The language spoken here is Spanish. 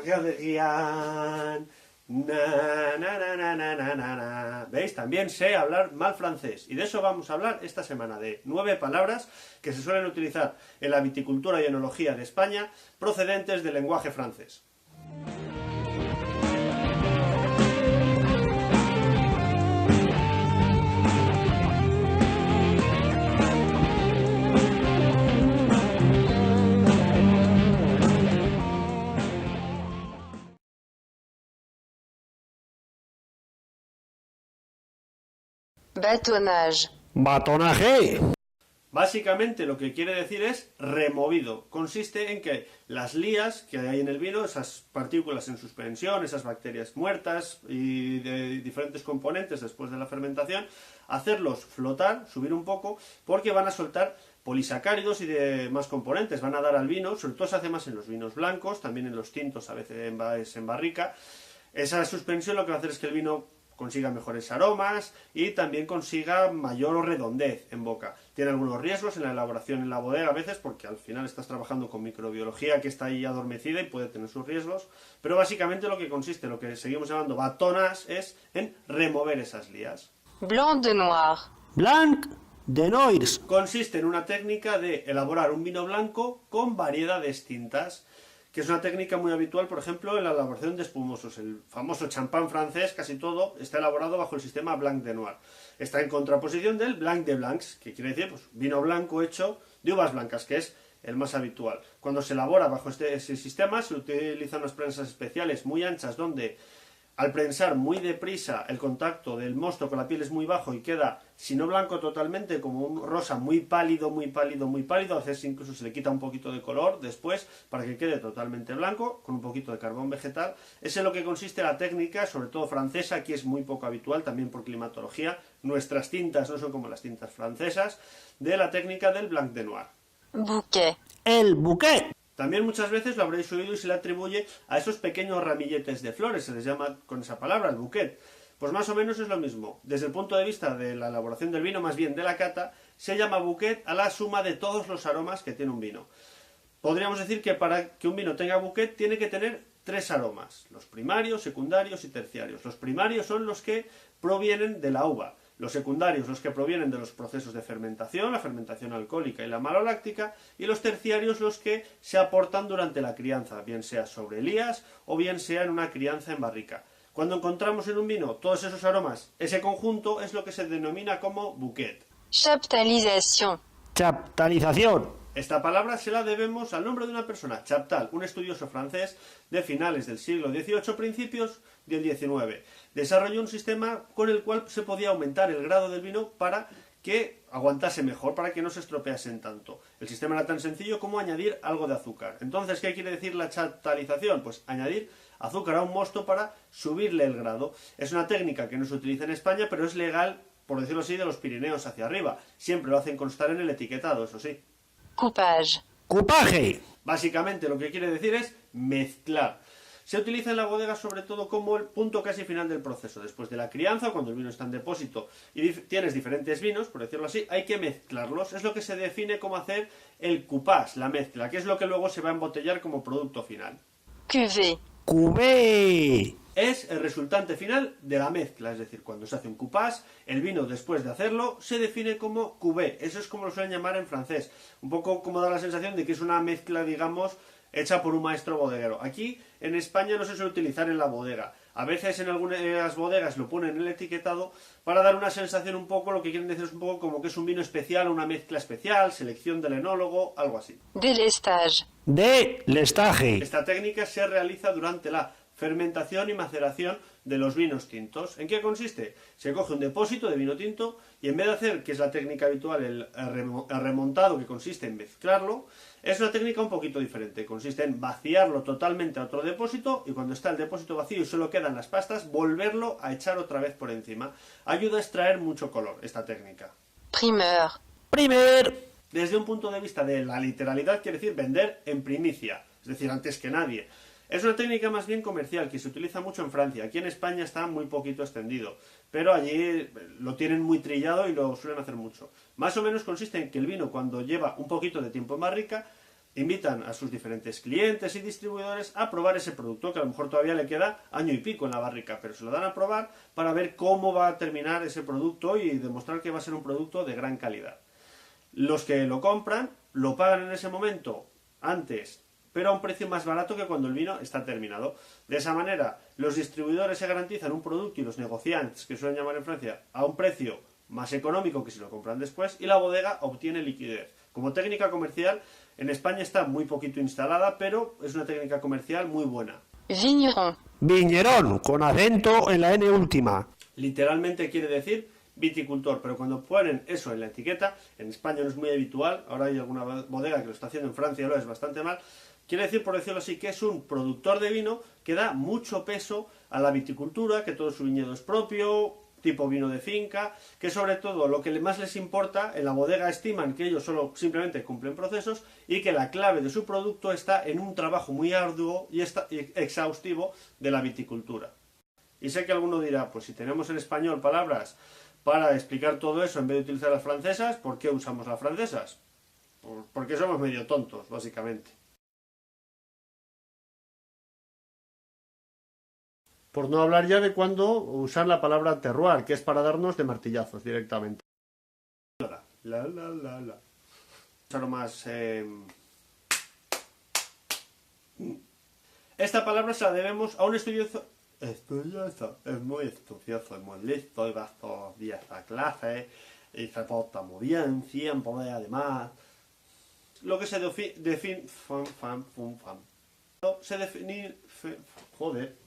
Guerrian. Na, na, na, na, na, na, na. ¿Veis? También sé hablar mal francés. Y de eso vamos a hablar esta semana, de 9 palabras que se suelen utilizar en la viticultura y enología de España, procedentes del lenguaje francés. Bâtonnage. Batonaje. Básicamente lo que quiere decir es removido. Consiste en que las lías que hay en el vino, esas partículas en suspensión, esas bacterias muertas y de diferentes componentes después de la fermentación, hacerlos flotar, subir un poco, porque van a soltar polisacáridos y demás componentes, van a dar al vino, sobre todo se hace más en los vinos blancos, también en los tintos, a veces en barrica. Esa suspensión lo que va a hacer es que el vino consiga mejores aromas y también consiga mayor redondez en boca. Tiene algunos riesgos en la elaboración en la bodega a veces, porque al final estás trabajando con microbiología que está ahí adormecida y puede tener sus riesgos, pero básicamente lo que consiste, lo que seguimos llamando bâtonnage, es en remover esas lías. Blanc de noir. Blanc de Noirs consiste en una técnica de elaborar un vino blanco con variedades tintas, que es una técnica muy habitual, por ejemplo, en la elaboración de espumosos. El famoso champán francés, casi todo, está elaborado bajo el sistema Blanc de Noir. Está en contraposición del Blanc de Blancs, que quiere decir pues, vino blanco hecho de uvas blancas, que es el más habitual. Cuando se elabora bajo ese sistema, se utilizan unas prensas especiales muy anchas, donde al prensar muy deprisa el contacto del mosto con la piel es muy bajo y queda, si no blanco totalmente, como un rosa muy pálido, muy pálido, muy pálido. A veces incluso se le quita un poquito de color después para que quede totalmente blanco, con un poquito de carbón vegetal. Es en lo que consiste la técnica, sobre todo francesa. Aquí es muy poco habitual, también por climatología. Nuestras tintas no son como las tintas francesas, de la técnica del Blanc de Noir. Bouquet. El bouquet. También muchas veces lo habréis oído y se le atribuye a esos pequeños ramilletes de flores, se les llama con esa palabra, el bouquet. Pues más o menos es lo mismo. Desde el punto de vista de la elaboración del vino, más bien de la cata, se llama bouquet a la suma de todos los aromas que tiene un vino. Podríamos decir que para que un vino tenga bouquet tiene que tener 3 aromas, los primarios, secundarios y terciarios. Los primarios son los que provienen de la uva. Los secundarios, los que provienen de los procesos de fermentación, la fermentación alcohólica y la maloláctica, y los terciarios, los que se aportan durante la crianza, bien sea sobre lías o bien sea en una crianza en barrica. Cuando encontramos en un vino todos esos aromas, ese conjunto es lo que se denomina como bouquet. Chaptalisation. Chaptalización. Esta palabra se la debemos al nombre de una persona, Chaptal, un estudioso francés de finales del siglo XVIII, principios del XIX. Desarrolló un sistema con el cual se podía aumentar el grado del vino para que aguantase mejor, para que no se estropeasen tanto. El sistema era tan sencillo como añadir algo de azúcar. Entonces, ¿qué quiere decir la chaptalización? Pues añadir azúcar a un mosto para subirle el grado. Es una técnica que no se utiliza en España, pero es legal, por decirlo así, de los Pirineos hacia arriba. Siempre lo hacen constar en el etiquetado, eso sí. Coupage. Coupaje. Básicamente lo que quiere decir es mezclar. Se utiliza en la bodega sobre todo como el punto casi final del proceso. Después de la crianza, cuando el vino está en depósito y tienes diferentes vinos, por decirlo así, hay que mezclarlos. Es lo que se define como hacer el coupage, la mezcla, que es lo que luego se va a embotellar como producto final. Cuvée. Cuvée. Es el resultante final de la mezcla, es decir, cuando se hace un coupage, el vino después de hacerlo se define como cuvée. Eso es como lo suelen llamar en francés. Un poco como da la sensación de que es una mezcla, digamos, hecha por un maestro bodeguero. Aquí en España no se suele utilizar en la bodega. A veces en algunas bodegas lo ponen en el etiquetado para dar una sensación un poco, lo que quieren decir es un poco como que es un vino especial, una mezcla especial, selección del enólogo, algo así. Délestage. Delestaje. Esta técnica se realiza durante la fermentación y maceración de los vinos tintos. ¿En qué consiste? Se coge un depósito de vino tinto y en vez de hacer, que es la técnica habitual, el remontado, que consiste en mezclarlo, es una técnica un poquito diferente. Consiste en vaciarlo totalmente a otro depósito y cuando está el depósito vacío y solo quedan las pastas, volverlo a echar otra vez por encima. Ayuda a extraer mucho color esta técnica. Primeur. Primer. Desde un punto de vista de la literalidad, quiere decir vender en primicia, es decir, antes que nadie. Es una técnica más bien comercial que se utiliza mucho en Francia. Aquí en España está muy poquito extendido, pero allí lo tienen muy trillado y lo suelen hacer mucho. Más o menos consiste en que el vino, cuando lleva un poquito de tiempo en barrica, Invitan a sus diferentes clientes y distribuidores a probar ese producto, que a lo mejor todavía le queda año y pico en la barrica, pero se lo dan a probar para ver cómo va a terminar ese producto y demostrar que va a ser un producto de gran calidad. Los que lo compran lo pagan en ese momento, antes, pero a un precio más barato que cuando el vino está terminado. De esa manera, los distribuidores se garantizan un producto y los negociantes, que suelen llamar en Francia, a un precio más económico que si lo compran después, y la bodega obtiene liquidez. Como técnica comercial, en España está muy poquito instalada, pero es una técnica comercial muy buena. Vigneron. Viñerón, con acento en la N última. Literalmente quiere decir viticultor, pero cuando ponen eso en la etiqueta, en España no es muy habitual, ahora hay alguna bodega que lo está haciendo, en Francia lo es bastante mal, quiere decir, por decirlo así, que es un productor de vino que da mucho peso a la viticultura, que todo su viñedo es propio, tipo vino de finca, que sobre todo lo que más les importa, en la bodega estiman que ellos solo simplemente cumplen procesos y que la clave de su producto está en un trabajo muy arduo y exhaustivo de la viticultura. Y sé que alguno dirá, pues si tenemos en español palabras para explicar todo eso en vez de utilizar las francesas, ¿por qué usamos las francesas? Porque somos medio tontos, básicamente. Por no hablar ya de cuando usar la palabra terroir, que es para darnos de martillazos directamente. La. Aromas. Esta palabra se la debemos a un estudioso. Estudioso, es muy estudioso, es muy listo, y va todos los días a clase, y se porta muy bien, siempre, además. Lo que se define. Se define. Joder.